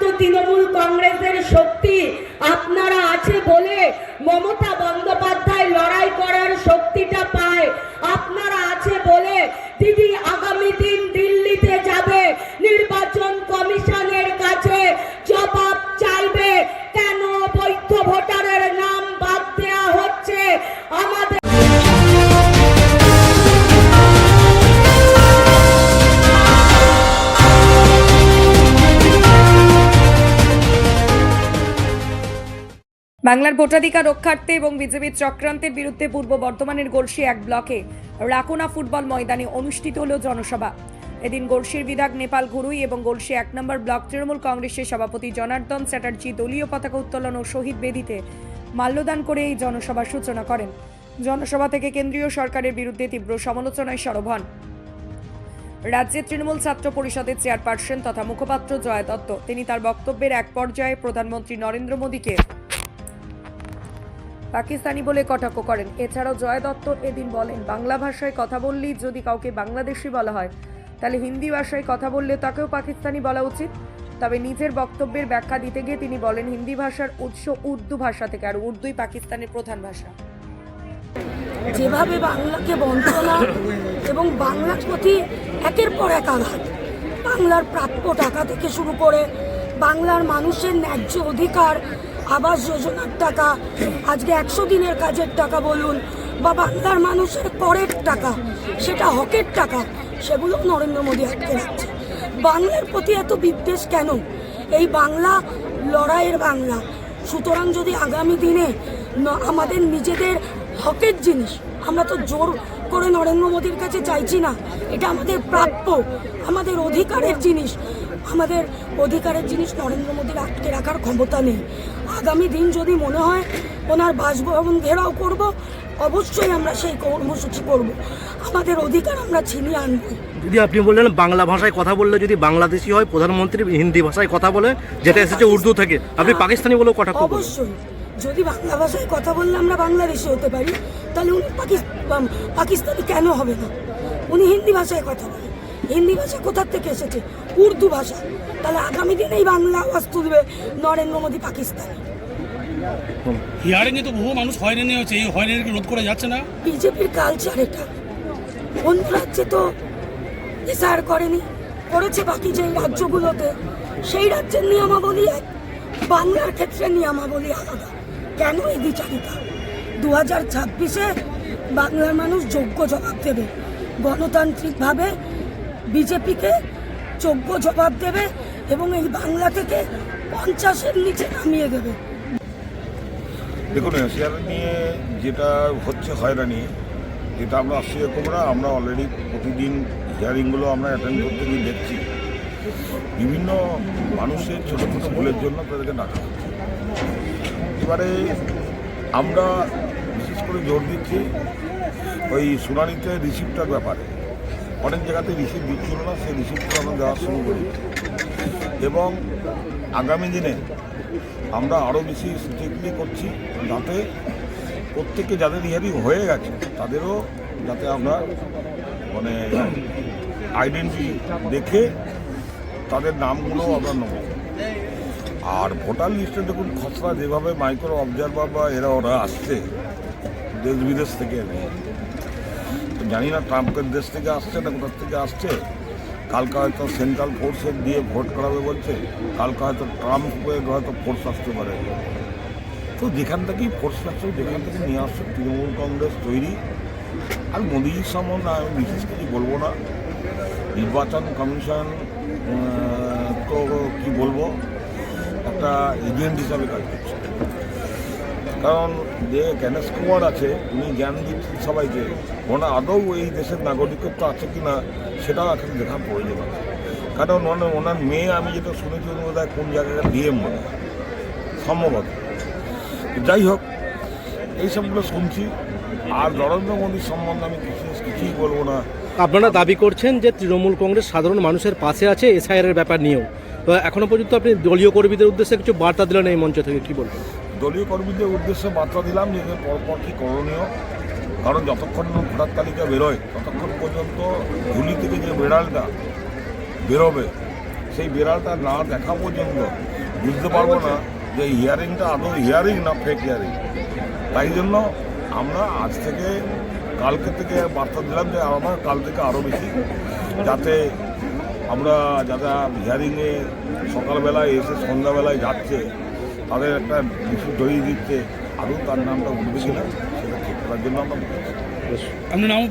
একমাত্র তৃণমূল কংগ্রেসের শক্তি আপনারা আছে বলে মমতা বন্দ্যোপাধ্যায় লড়াই করার শক্তিটা পায়। আপনারা আছে বলে দিদি আগামী দিন দিল্লিতে যাবে, নির্বাচন কমিশনের কাছে জবাব চাইবে কেন বৈধ ভোটারের নাম বাদ দেওয়া হচ্ছে। আমাদের বাংলার ভোটাধিকার রক্ষার্থে এবং বিজেপির চক্রান্তের বিরুদ্ধে পূর্ব বর্ধমানের গলসি 1 ব্লকে রাকুনা ফুটবল ময়দানে অনুষ্ঠিত হল জনসভা। এদিন গলসির বিধায়ক নেপাল ঘুরুই এবং গলসি 1 নম্বর ব্লক তৃণমূল কংগ্রেসের সভাপতি জনার্দন চ্যাটার্জি দলীয় পতাকা উত্তোলন ও শহীদ বেদিতে মাল্যদান করে এই জনসভার সূচনা করেন। জনসভা থেকে কেন্দ্রীয় সরকারের বিরুদ্ধে তীব্র সমালোচনায় সরব হন রাজ্যের তৃণমূল ছাত্র পরিষদের চেয়ারপারসন তথা মুখপাত্র জয়া দত্ত। তিনি তার বক্তব্যের এক পর্যায়ে প্রধানমন্ত্রী নরেন্দ্র মোদীকে পাকিস্তানি বলে কটাক্ষ করেন। এছাড়াও জয়া দত্ত এদিন বলেন, বাংলা ভাষায় কথা বললেই যদি কাউকে বাংলাদেশি বলা হয় তাহলে হিন্দি ভাষায় কথা বললে তাকেও পাকিস্তানি বলা উচিত। তবে নিজের বক্তব্যের ব্যাখ্যা দিতে গিয়ে তিনি বলেন, হিন্দি ভাষার উৎস উর্দু ভাষা থেকে, আর উর্দুই পাকিস্তানের প্রধান ভাষা। যেভাবে বাংলাকে বঞ্চনা এবং বাংলার প্রতি একের পর এক আঘাত, বাংলার প্রাপ্য টাকা থেকে শুরু করে বাংলার মানুষের ন্যায্য অধিকার, আবাস যোজনার টাকা, আজকে 100 দিনের কাজের টাকা বলুন বা বাংলার মানুষের করের টাকা, সেটা হকের টাকা, সেগুলো নরেন্দ্র মোদী আটকে রাখছে। বাংলার প্রতি এত বিদ্বেষ কেন? এই বাংলা লড়াইয়ের বাংলা। সুতরাং যদি আগামী দিনে আমাদের নিজেদের হকের জিনিস, আমরা তো জোর করে নরেন্দ্র মোদীর কাছে চাইছি না, এটা আমাদের প্রাপ্য, আমাদের অধিকারের জিনিস, আমাদের অধিকারের জিনিস নরেন্দ্র মোদীর আটকে রাখার ক্ষমতা নেই। আগামী দিন যদি মনে হয় ওনার বাসভবন ঘেরাও করব, অবশ্যই আমরা সেই কর্মসূচি করব। আমাদের অধিকার আমরা ছিনিয়ে আনব। যদি আপনি বললেন বাংলা ভাষায় কথা বললে যদি বাংলাদেশি হয়, প্রধানমন্ত্রী হিন্দি ভাষায় কথা বলে, যেটা এসেছে উর্দু থেকে, আপনি পাকিস্তানি বলেও কটাক্ষ করবেন? অবশ্যই। যদি বাংলা ভাষায় কথা বললে আমরা বাংলাদেশি হতে পারি, তাহলে উনি পাকিস্তানি কেন হবে না? উনি হিন্দি ভাষায় কথা বলেন। হিন্দি ভাষা কোথার থেকে এসেছে? উর্দু ভাষা। তাহলে আগামী দিনে এই বাংলা আওয়াজ তুলবে নরেন্দ্র মোদী পাকিস্তানি। হিয়ারিং এ তো বহু মানুষ হয়রানি হচ্ছে, এই হয়রানিকে রোধ করা যাচ্ছে না। বিজেপির কালচার এটা। অন্য রাজ্যে তো এসআর করেনি, করেছে বাকি যে রাজ্যগুলোতে, সেই রাজ্যের নিয়মাবলী এক, বাংলার ক্ষেত্রে নিয়মাবলী আলাদা। কেন এই বিচারিতা? 2026-এ বাংলার মানুষ যোগ্য জবাব দেবে, গণতান্ত্রিকভাবে বিজেপিকে যোগ্য জবাব দেবে এবং এই বাংলা থেকে 50-এর নিচে নামিয়ে দেবে। দেখুন, এশিয়ার নিয়ে যেটা হচ্ছে হয়রানি, এটা আমরা অস্বীকার করবো না। আমরা অলরেডি প্রতিদিন হিয়ারিংগুলো আমরা অ্যাটেন্ড করতে গিয়ে দেখছি, বিভিন্ন মানুষের ছোটো ছোটো ভুলের জন্য তাদেরকে ডাকা হচ্ছে। এবারে আমরা বিশেষ করে জোর দিচ্ছি ওই শুনানিতে রিসিপ্টটার ব্যাপারে। অনেক জায়গাতে রিসিপ্ট দিচ্ছিল না, সেই রিসিপ্টটা আমরা দেওয়া শুরু করি এবং আগামী দিনে আমরা আরও বেশি স্ট্রিক্টলি করছি, যাতে প্রত্যেকে যাদের হিয়ারিং হয়ে গেছে তাদেরও যাতে আমরা মানে আইডেন্টি দেখে তাদের নামগুলো আমরা নেব। আর ভোটার লিস্টে দেখুন, খসড়া যেভাবে মাইক্রো অবজারভার বা ওরা আসছে দেশ বিদেশ থেকে, জানি না ট্রাম্পের দেশ থেকে আসছে না কোথার থেকে আসছে। কালকে হয়তো সেন্ট্রাল ফোর্সের দিয়ে ভোট করাবে বলছে, কালকে হয়তো ট্রাম্পের হয়তো ফোর্স আসতে পারে। তো যেখান থেকেই ফোর্স আসছে যেখান থেকে নিয়ে আসছে তৃণমূল কংগ্রেস তৈরি। আর মোদীজির সম্বন্ধে আমি বিশেষ কিছু বলবো না। নির্বাচন কমিশন তো কি বলবো, একটা এজেন্ট হিসাবে কাজ করছে। কারণ যে জ্ঞানেশ কুমার আছে, উনি জ্ঞান দিচ্ছেন সবাইকে, ওনার আদৌ এই দেশের নাগরিকত্ব আছে কি না সেটাও এখন দেখার প্রয়োজন আছে। কারণ ওনার মেয়ে, আমি যেটা শুনেছি, বোধ হয় কোন জায়গায় ডিএম মনে হয় সম্ভবত। যাই হোক, এইসবগুলো শুনছি। আর নরেন্দ্র মোদীর সম্বন্ধে আমি কিছুই বলবো না। আপনারা দাবি করছেন যে তৃণমূল কংগ্রেস সাধারণ মানুষের পাশে আছে এসআইআর ব্যাপার নিয়েও, তো এখনো পর্যন্ত আপনি দলীয় কর্মীদের উদ্দেশ্যে কিছু বার্তা দিলেন এই মঞ্চ থেকে, কি বলবেন? দলীয় কর্মীদের উদ্দেশ্যে বার্তা দিলাম যে পরপর কী করণীয়। কারণ যতক্ষণ ভোটার তালিকা বেরোয় ততক্ষণ পর্যন্ত ঝুলি থেকে যে বেড়ালটা বেরোবে, সেই বেড়ালটা না দেখা পর্যন্ত বুঝতে পারবো না যে হিয়ারিংটা আদৌ হিয়ারিং না ফেক হিয়ারিং। তাই জন্য আমরা আজ থেকে কালকে থেকে বার্তা দিলাম যে আমরা কাল থেকে আরও বেশি, যাতে আমরা যারা হিয়ারিংয়ে সকালবেলায় এসে সন্ধ্যাবেলায় যাচ্ছে তাদের একটা বিশু ধরিয়ে দিচ্ছে, আরও তার নামটা উঠবে কিনা সেটা ঠিক করার জন্য আমরা আপনার নামও